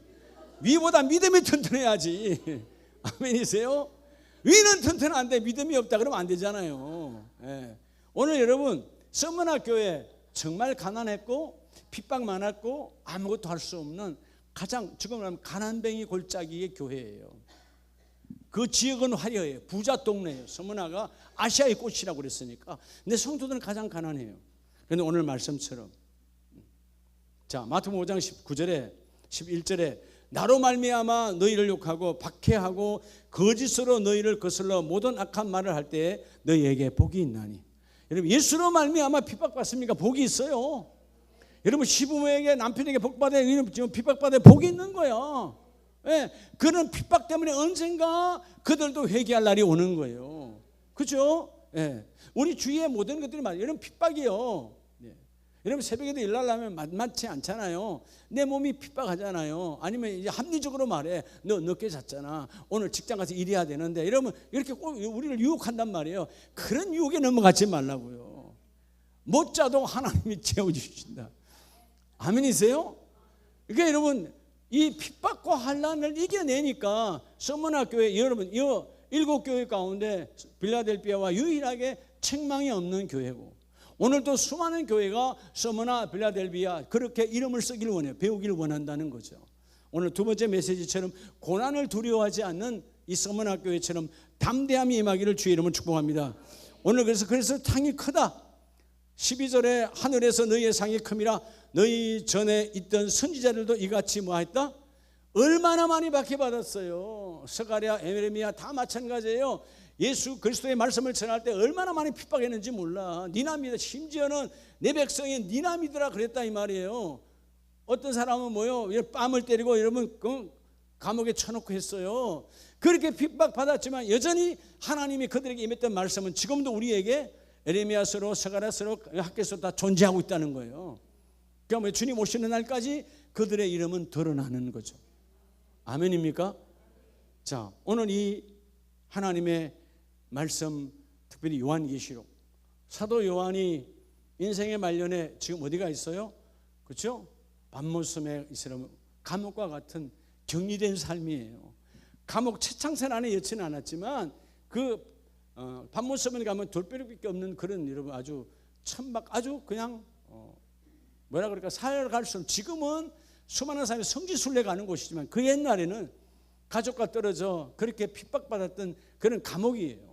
위보다 믿음이 튼튼해야지. 아멘이세요? 위는 튼튼한데 믿음이 없다 그러면 안 되잖아요. 오늘 여러분 서문학교에 정말 가난했고 핍박 많았고 아무것도 할 수 없는 가장 지금 말하면 가난뱅이 골짜기의 교회예요. 그 지역은 화려해요. 부자 동네예요. 서문화가 아시아의 꽃이라고 그랬으니까. 근데 성도들은 가장 가난해요. 그런데 오늘 말씀처럼 자 마태복음 5장 19절에 11절에 나로 말미암아 너희를 욕하고 박해하고 거짓으로 너희를 거슬러 모든 악한 말을 할 때에 너희에게 복이 있나니. 여러분 예수로 말미암아 핍박받습니까? 복이 있어요. 여러분 시부모에게 남편에게 복받아야 지금 핍박받아야 복이 있는 거야. 그런 핍박 때문에 언젠가 그들도 회개할 날이 오는 거예요. 그렇죠? 우리 주위의 모든 것들이 여러분 핍박이요. 여러분 새벽에도 일하려면 만만치 않잖아요. 내 몸이 핍박하잖아요. 아니면 이제 합리적으로 말해. 너 늦게 잤잖아. 오늘 직장 가서 일해야 되는데. 이러면 이렇게 꼭 우리를 유혹한단 말이에요. 그런 유혹에 넘어가지 말라고요. 못 자도 하나님이 채워주신다. 아멘이세요? 그러니까 여러분 이 핍박과 환난을 이겨내니까 서문학교에 여러분 이 7교회 가운데 빌라델비아와 유일하게 책망이 없는 교회고 오늘도 수많은 교회가 서문화 빌라델비아 그렇게 이름을 쓰기를 원해요. 배우기를 원한다는 거죠. 오늘 두 번째 메시지처럼 고난을 두려워하지 않는 이 서문화 교회처럼 담대함이 임하기를 주의 이름으로 축복합니다. 오늘 그래서 상이 크다. 12절에 하늘에서 너희의 상이 큼이라. 너희 전에 있던 선지자들도 이같이 뭐했다? 얼마나 많이 박해받았어요. 스가랴, 에레미야 다 마찬가지예요. 예수 그리스도의 말씀을 전할 때 얼마나 많이 핍박했는지 몰라. 니나미다. 심지어는 내 백성이 니나미더라 그랬다 이 말이에요. 어떤 사람은 뭐요? 뺨을 때리고 여러분 감옥에 쳐놓고 했어요. 그렇게 핍박받았지만 여전히 하나님이 그들에게 임했던 말씀은 지금도 우리에게 에레미야서로 스가랴서로 학교에서 다 존재하고 있다는 거예요. 그러니까 주님 오시는 날까지 그들의 이름은 드러나는 거죠. 아멘입니까? 자, 오늘 이 하나님의 말씀, 특별히 요한계시록, 사도 요한이 인생의 말년에 지금 어디가 있어요? 그렇죠? 밤모섬에 있으면 감옥과 같은 격리된 삶이에요. 감옥 채창살 안에 여치는 않았지만 그 밤모섬에 가면 돌벼락밖에 없는 그런 여러분 아주 천막 아주 그냥 뭐라 그럴까 살아갈 수 없는 지금은 수많은 사람이 성지순례 가는 곳이지만 그 옛날에는 가족과 떨어져 그렇게 핍박받았던 그런 감옥이에요.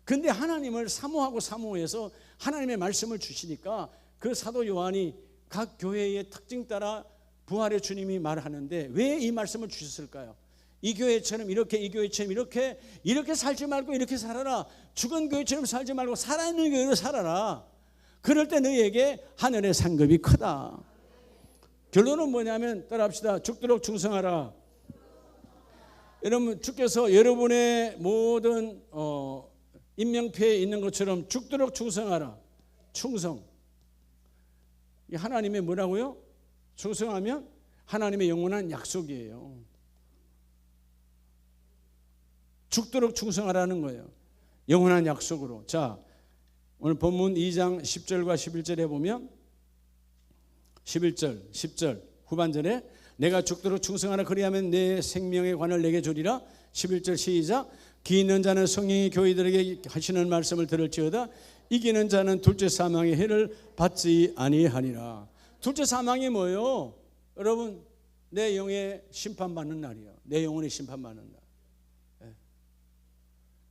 그런데 하나님을 사모하고 사모해서 하나님의 말씀을 주시니까 그 사도 요한이 각 교회의 특징 따라 부활의 주님이 말하는데 왜 이 말씀을 주셨을까요? 이 교회처럼 이렇게, 이 교회처럼 이렇게 살지 말고 이렇게 살아라. 죽은 교회처럼 살지 말고 살아있는 교회로 살아라. 그럴 때 너희에게 하늘의 상급이 크다. 결론은 뭐냐면 따라합시다. 죽도록 충성하라. 여러분, 주께서 여러분의 모든 인명표에 있는 것처럼 죽도록 충성하라. 충성. 하나님의 뭐라고요? 충성하면 하나님의 영원한 약속이에요. 죽도록 충성하라는 거예요. 영원한 약속으로. 자, 오늘 본문 2장 10절과 11절에 보면 11절, 10절 후반절에 내가 죽도록 충성하라 그리하면 내 생명의 관을 내게 주리라. 11절 시작. 기 있는 자는 성령이 교회들에게 하시는 말씀을 들을지어다. 이기는 자는 둘째 사망의 해를 받지 아니하니라. 둘째 사망이 뭐예요? 여러분, 내 영의 심판받는 날이에요. 내 영혼의 심판받는 날.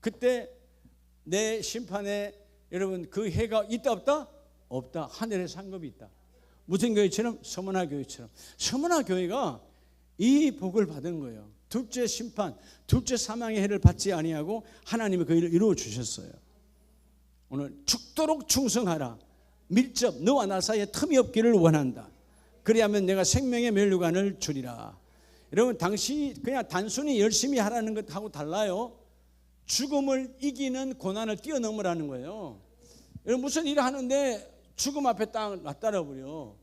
그때 내 심판에 여러분 그 해가 있다 없다? 없다. 하늘의 상급이 있다. 무슨 교회처럼? 서문화 교회처럼. 서문화 교회가 이 복을 받은 거예요. 둘째 심판, 둘째 사망의 해를 받지 아니하고 하나님이 그 일을 이루어 주셨어요. 오늘 죽도록 충성하라. 밀접 너와 나 사이에 틈이 없기를 원한다. 그리하면 내가 생명의 면류관을 주리라. 여러분, 당신이 그냥 단순히 열심히 하라는 것하고 달라요. 죽음을 이기는 고난을 뛰어넘으라는 거예요. 여러분, 무슨 일을 하는데 죽음 앞에 딱 놔따라 버려.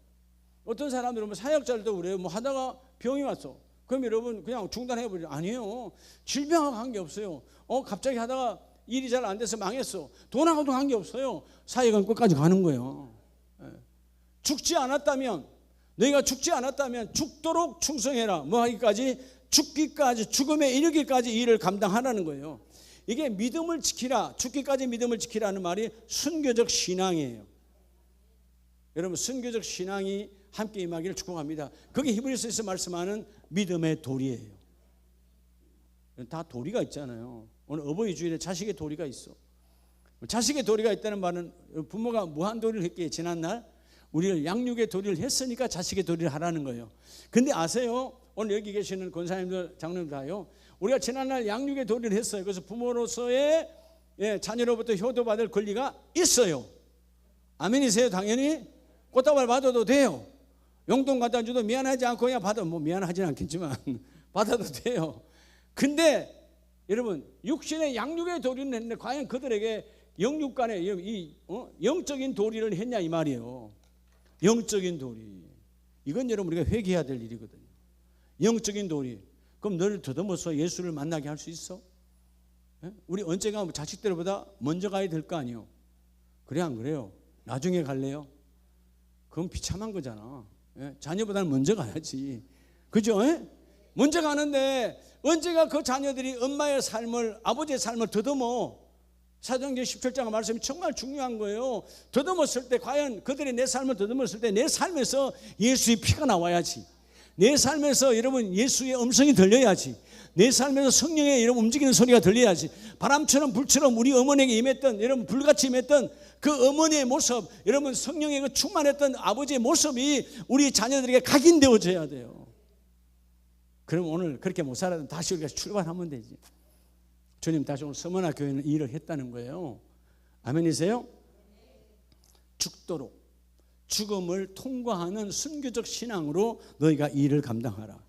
어떤 사람들은 뭐 사역자들도 그래요. 뭐 하다가 병이 왔어. 그럼 여러분 그냥 중단해 버려. 아니에요. 질병하고 관계없어요. 갑자기 하다가 일이 잘 안 돼서 망했어. 돈하고도 관계없어요. 사역은 끝까지 가는 거예요. 죽지 않았다면, 너희가 죽지 않았다면 죽도록 충성해라. 뭐 하기까지? 죽기까지, 죽음에 이르기까지 이 일을 감당하라는 거예요. 이게 믿음을 지키라, 죽기까지 믿음을 지키라는 말이 순교적 신앙이에요. 여러분, 순교적 신앙이 함께 임하기를 축복합니다. 그게 히브리서에서 말씀하는 믿음의 도리예요. 다 도리가 있잖아요. 오늘 어버이 주일에 자식의 도리가 있어. 자식의 도리가 있다는 말은 부모가 무한 도리를 했기에 지난날 우리를 양육의 도리를 했으니까 자식의 도리를 하라는 거예요. 근데 아세요? 오늘 여기 계시는 권사님들, 장로님들 다요. 우리가 지난날 양육의 도리를 했어요. 그래서 부모로서의 자녀로부터 효도받을 권리가 있어요. 아멘이세요? 당연히 꽃다발 받아도 돼요. 용돈 갖다 줘도 미안하지 않고 그냥 받아. 뭐 미안하지는 않겠지만 받아도 돼요. 근데 여러분, 육신의 양육의 도리는 했는데 과연 그들에게 영육 간의 영적인 도리를 했냐 이 말이에요. 영적인 도리. 이건 여러분 우리가 회개해야 될 일이거든요. 영적인 도리. 그럼 너를 더듬어서 예수를 만나게 할 수 있어? 우리 언제가 자식들보다 먼저 가야 될 거 아니에요? 그래 안 그래요? 나중에 갈래요? 그건 비참한 거잖아. 자녀보다는 먼저 가야지. 그죠? 먼저 가는데 언제가 그 자녀들이 엄마의 삶을, 아버지의 삶을 더듬어. 사도행전 17장 말씀이 정말 중요한 거예요. 더듬었을 때 과연 그들이 내 삶을 더듬었을 때 내 삶에서 예수의 피가 나와야지. 내 삶에서 여러분 예수의 음성이 들려야지. 내 삶에서 성령의 여러분 움직이는 소리가 들려야지. 바람처럼 불처럼 우리 어머니에게 임했던, 여러분 불같이 임했던 그 어머니의 모습, 여러분 성령의 그 충만했던 아버지의 모습이 우리 자녀들에게 각인되어져야 돼요. 그럼 오늘 그렇게 못 살아도 다시 우리가 출발하면 되지. 주님 다시 오늘 서문화 교회는 이 일을 했다는 거예요. 아멘이세요? 죽도록, 죽음을 통과하는 순교적 신앙으로 너희가 이 일을 감당하라.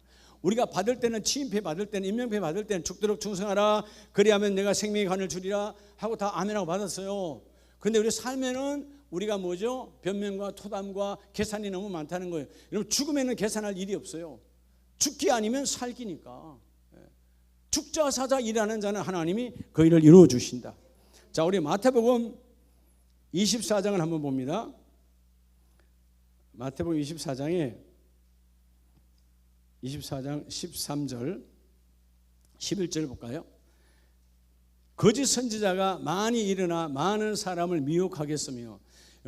우리가 받을 때는 치임패 받을 때는 임명패 받을 때는 죽도록 충성하라. 그리하면 내가 생명의 관을 주리라 하고 다 아멘하고 받았어요. 그런데 우리 삶에는 우리가 뭐죠? 변명과 토담과 계산이 너무 많다는 거예요. 여러분, 죽음에는 계산할 일이 없어요. 죽기 아니면 살기니까. 죽자 사자 일하는 자는 하나님이 그 일을 이루어 주신다. 자, 우리 마태복음 24장을 한번 봅니다. 마태복음 24장 13절 11절 볼까요? 거짓 선지자가 많이 일어나 많은 사람을 미혹하겠으며.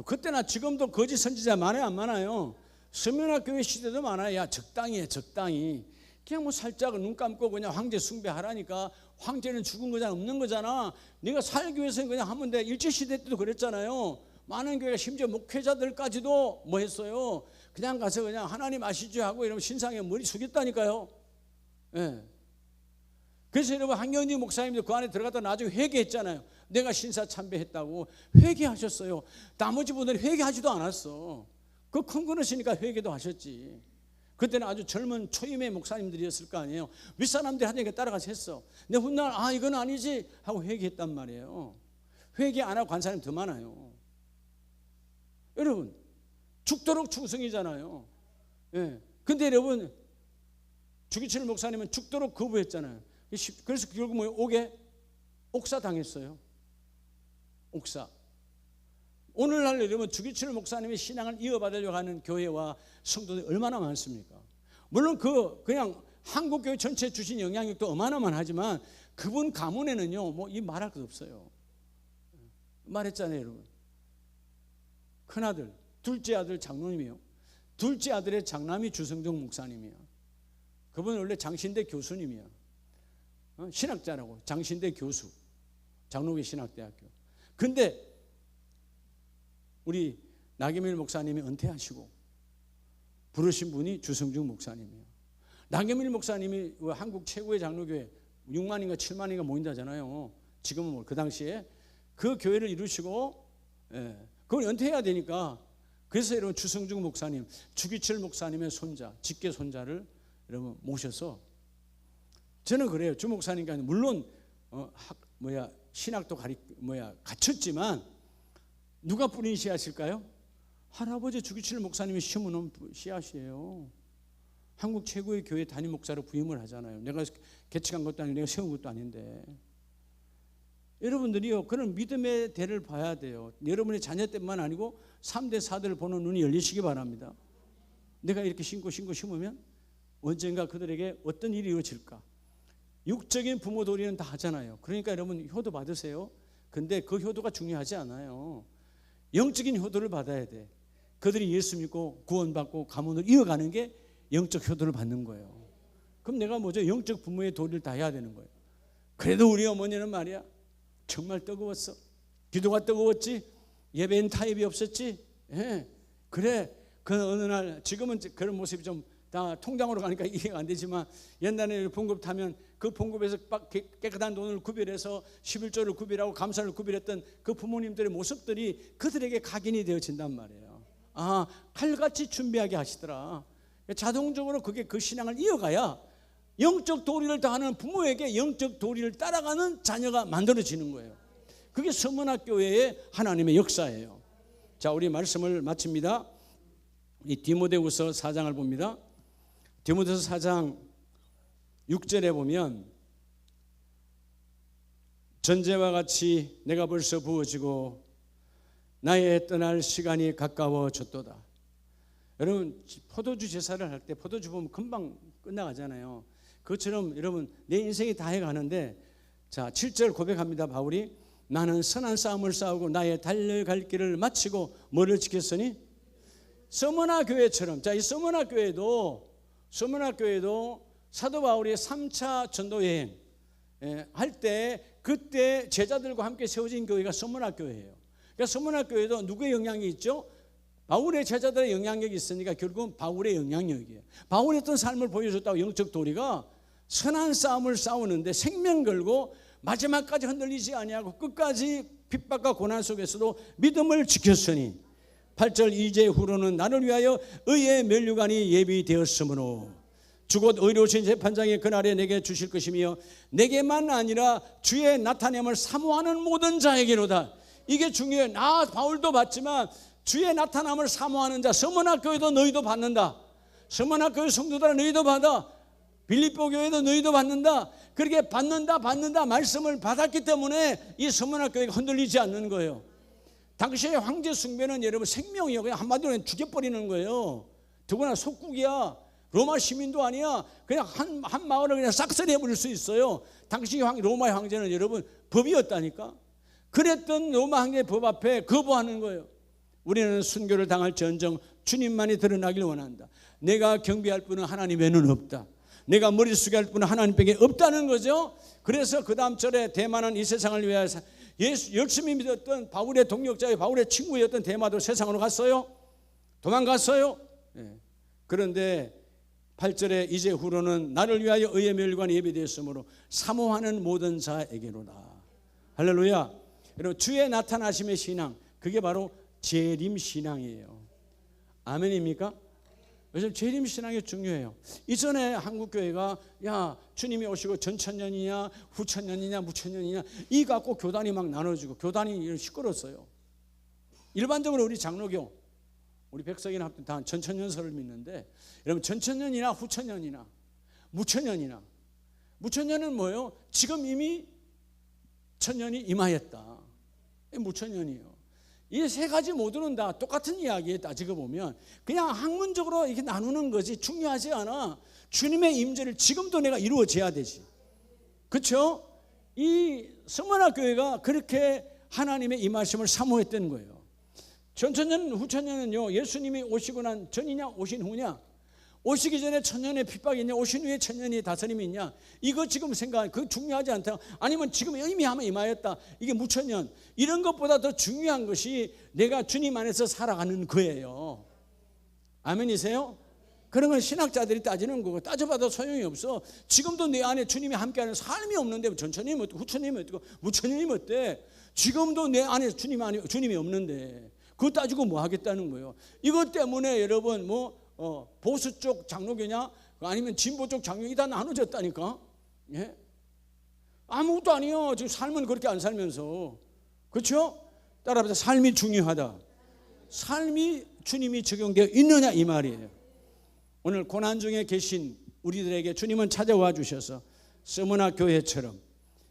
그때나 지금도 거짓 선지자 많아요, 안 많아요? 서문화 교회 시대도 많아요. 야, 적당히 해, 적당히. 그냥 뭐 살짝 눈 감고 그냥 황제 숭배하라니까. 황제는 죽은 거잖아, 없는 거잖아. 네가 살기 위해서는 그냥 하면 돼. 일제시대 때도 그랬잖아요. 많은 교회가 심지어 목회자들까지도 뭐 했어요? 그냥 가서 그냥 하나님 아시죠 하고 이러면 신상에 머리 숙였다니까요. 예. 그래서 여러분 한경직 목사님도 그 안에 들어갔다 나중에 회개했잖아요. 내가 신사 참배했다고 회개하셨어요. 나머지 분들이 회개하지도 않았어. 그 큰 그릇이니까 회개도 하셨지. 그때는 아주 젊은 초임의 목사님들이었을 거 아니에요. 윗사람들이 하니까 따라가서 했어. 근데 훗날 이건 아니지 하고 회개했단 말이에요. 회개 안 하고 간 사람이 더 많아요. 여러분 죽도록 충성이잖아요. 예. 근데 여러분 주기철 목사님은 죽도록 거부했잖아요. 그래서 결국 뭐예요? 옥사 당했어요. 옥사. 오늘날 여러분 주기철 목사님의 신앙을 이어받으려고 하는 교회와 성도들이 얼마나 많습니까? 물론 그냥 한국교회 전체에 주신 영향력도 어마어마하지만 그분 가문에는요 뭐 이 말할 것 없어요. 말했잖아요 여러분. 큰아들 둘째 아들 장로님이요. 둘째 아들의 장남이 주성종 목사님이요. 그분은 원래 장신대 교수님이야. 신학자라고. 장신대 교수. 장로교 신학대학교. 근데 우리 나경일 목사님이 은퇴하시고 부르신 분이 주성중 목사님이에요. 나경일 목사님이 한국 최고의 장로교회 6만인가 7만인가 모인다잖아요. 지금은 뭐 그 당시에 그 교회를 이루시고 그걸 은퇴해야 되니까 그래서 여러분 주성중 목사님, 주기철 목사님의 손자, 직계 손자를 여러분 모셔서 저는 그래요. 주 목사님과 물론 신학도 갖췄지만 누가 뿌린 씨앗일까요? 할아버지 주기철 목사님이 심어놓은 씨앗이에요. 한국 최고의 교회 담임 목사로 부임을 하잖아요. 내가 개척한 것도 아니고 내가 세운 것도 아닌데. 여러분들이요 그런 믿음의 대를 봐야 돼요. 여러분의 자녀 때만 아니고 3대 4대를 보는 눈이 열리시기 바랍니다. 내가 이렇게 심으면 언젠가 그들에게 어떤 일이 이루어질까. 육적인 부모 도리는 다 하잖아요. 그러니까 여러분 효도 받으세요. 근데 그 효도가 중요하지 않아요. 영적인 효도를 받아야 돼. 그들이 예수 믿고 구원받고 가문을 이어가는 게 영적 효도를 받는 거예요. 그럼 내가 뭐죠? 영적 부모의 도리를 다 해야 되는 거예요. 그래도 우리 어머니는 말이야 정말 뜨거웠어. 기도가 뜨거웠지. 예배엔 타협이 없었지. 예. 그래 그 어느 날 지금은 그런 모습이 좀 다 통장으로 가니까 이해가 안 되지만 옛날에 봉급하면 그 봉급에서 깨끗한 돈을 구별해서 11조를 구별하고 감사를 구별했던 그 부모님들의 모습들이 그들에게 각인이 되어진단 말이에요. 칼같이 준비하게 하시더라. 자동적으로 그게 그 신앙을 이어가야 영적 도리를 다하는 부모에게 영적 도리를 따라가는 자녀가 만들어지는 거예요. 그게 서문학교회의 하나님의 역사예요. 자, 우리 말씀을 마칩니다. 이 디모데후서 4장을 봅니다. 디모데후서 4장 6절에 보면 전제와 같이 내가 벌써 부어지고 나의 떠날 시간이 가까워졌도다. 여러분 포도주 제사를 할 때 포도주 보면 금방 끝나가잖아요. 그것처럼 여러분 내 인생이 다 해가는데 자 7절 고백합니다. 바울이 나는 선한 싸움을 싸우고 나의 달려갈 길을 마치고 뭐를 지켰으니 서문화 교회처럼 자 이 서문화 교회도 사도 바울이 3차 전도 여행 할 때 그때 제자들과 함께 세워진 교회가 서문화 교회예요. 그러니까 서문화 교회도 누구의 영향이 있죠? 바울의 제자들의 영향력이 있으니까 결국은 바울의 영향력이에요. 바울의 어떤 삶을 보여줬다고 영적 도리가 선한 싸움을 싸우는데 생명 걸고 마지막까지 흔들리지 아니하고 끝까지 핍박과 고난 속에서도 믿음을 지켰으니 8절 이제 후로는 나를 위하여 의의 면류관이 예비되었으므로 주곧 의로우신 재판장이 그날에 내게 주실 것이며 내게만 아니라 주의 나타냄을 사모하는 모든 자에게로다. 이게 중요해요. 나 바울도 받지만 주의 나타남을 사모하는 자 서문학교에도 너희도 받는다. 서문학교의 성도들아 너희도 받아. 빌립보 교회도 너희도 받는다. 그렇게 받는다 말씀을 받았기 때문에 이 서문학교가 흔들리지 않는 거예요. 당시의 황제 숭배는 여러분 생명이요. 그냥 한마디로 죽여버리는 거예요. 더구나 속국이야. 로마 시민도 아니야. 그냥 한 마을을 그냥 싹쓸이 해버릴 수 있어요. 당시 로마의 황제는 여러분 법이었다니까. 그랬던 로마 황제의 법 앞에 거부하는 거예요. 우리는 순교를 당할 전정 주님만이 드러나길 원한다. 내가 경배할 분은 하나님 외에는 없다. 내가 머리 숙여 할 분은 하나님밖에 없다는 거죠. 그래서 그 다음 절에 대만은 이 세상을 위하여 예수 열심히 믿었던 바울의 동력자의 바울의 친구였던 대마도 세상으로 갔어요. 도망갔어요. 네. 그런데 8절에 이제후로는 나를 위하여 의의 멸관이 예비되었으므로 사모하는 모든 자에게로다. 할렐루야. 여러분, 주의 나타나심의 신앙, 그게 바로 재림신앙이에요. 아멘입니까? 그래서 재림신앙이 중요해요. 이전에 한국교회가 야 주님이 오시고 전천년이냐 후천년이냐 무천년이냐 이 갖고 교단이 막 나눠지고 교단이 시끄러웠어요. 일반적으로 우리 장로교, 우리 백석이나 다 전천년설을 믿는데, 여러분 전천년이나 후천년이나 무천년이나, 무천년은 뭐예요? 지금 이미 천년이 임하였다. 무천년이에요. 이 세 가지 모두는 다 똑같은 이야기에 따지고 보면 그냥 학문적으로 이렇게 나누는 것이 중요하지 않아. 주님의 임재를 지금도 내가 이루어져야 되지. 그렇죠? 이 서머나 교회가 그렇게 하나님의 임하심을 사모했던 거예요. 전천년 후천년은요, 예수님이 오시고 난 전이냐 오신 후냐, 오시기 전에 천년의 핍박이 있냐, 오신 후에 천년의 다스림이 있냐, 이거 지금 생각, 그거 중요하지 않다. 아니면 지금 이미 하면 임하였다, 이게 무천년. 이런 것보다 더 중요한 것이 내가 주님 안에서 살아가는 거예요. 아멘이세요? 그런 건 신학자들이 따지는 거고, 따져봐도 소용이 없어. 지금도 내 안에 주님이 함께하는 삶이 없는데 전천년이 어떻고 후천년이 어떻고 무천년이 어때? 지금도 내 안에 주님이 없는데 그거 따지고 뭐 하겠다는 거예요. 이것 때문에 여러분 보수 쪽 장로교냐 아니면 진보 쪽 장로교 다 나눠졌다니까. 예? 아무것도 아니요. 지금 삶은 그렇게 안 살면서. 그렇죠? 따라서 삶이 중요하다. 삶이 주님이 적용되어 있느냐 이 말이에요. 오늘 고난 중에 계신 우리들에게 주님은 찾아와 주셔서 스무나 교회처럼,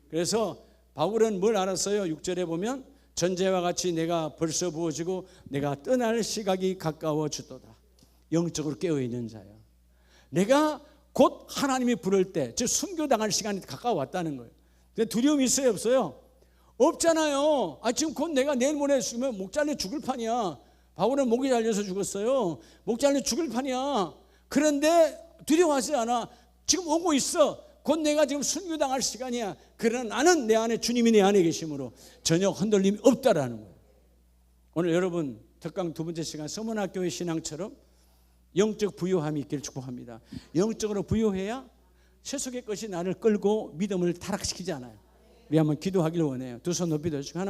그래서 바울은 뭘 알았어요? 6절에 보면 전제와 같이 내가 벌써 부어지고 내가 떠날 시각이 가까워졌도다. 영적으로 깨어있는 자야. 내가 곧 하나님이 부를 때, 즉 순교당할 시간이 가까워왔다는 거예요. 근데 두려움이 있어요 없어요? 없잖아요. 지금 곧 내가 내일 모레 죽으면 목 잘려 죽을 판이야. 바울은 목이 잘려서 죽었어요. 목 잘려 죽을 판이야. 그런데 두려워하지 않아. 지금 오고 있어. 곧 내가 지금 순교당할 시간이야. 그러나 나는 내 안에 주님이 내 안에 계심으로 전혀 흔들림이 없다라는 거예요. 오늘 여러분 특강 두 번째 시간 서문학교의 신앙처럼 영적 부요함이 있기를 축복합니다. 영적으로 부요해야 세속의 것이 나를 끌고 믿음을 타락시키지 않아요. 우리 한번 기도하기를 원해요. 두 손 높이 들어주시고 하나